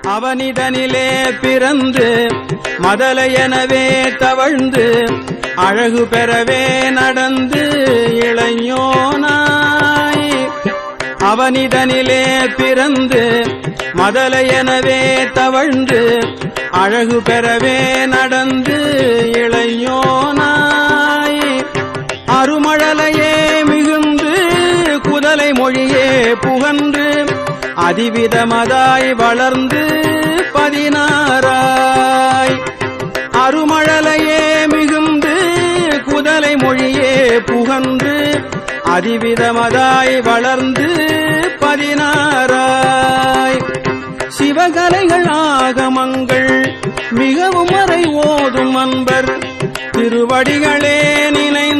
அவனிடனிலே பிறந்து மதலையெனவே தவழ்ந்து அழகு பெறவே நடந்து இளைஞனாய் அவனிடனிலே பிறந்து மதலையெனவே தவழ்ந்து அழகு பெறவே நடந்து இளைஞனாய் அருமழலையே மிகுந்து குதலை மொழியே புகன்று அதிவிதமதாய் வளர்ந்து 16 அருமழலையே மிகுந்து குதலை மொழியே புகன்று அதிவிதமதாய் வளர்ந்து 16 சிவகலைகள் ஆகமங்கள் மிகவும் வரை ஓதும் அன்பர் திருவடிகளே நினை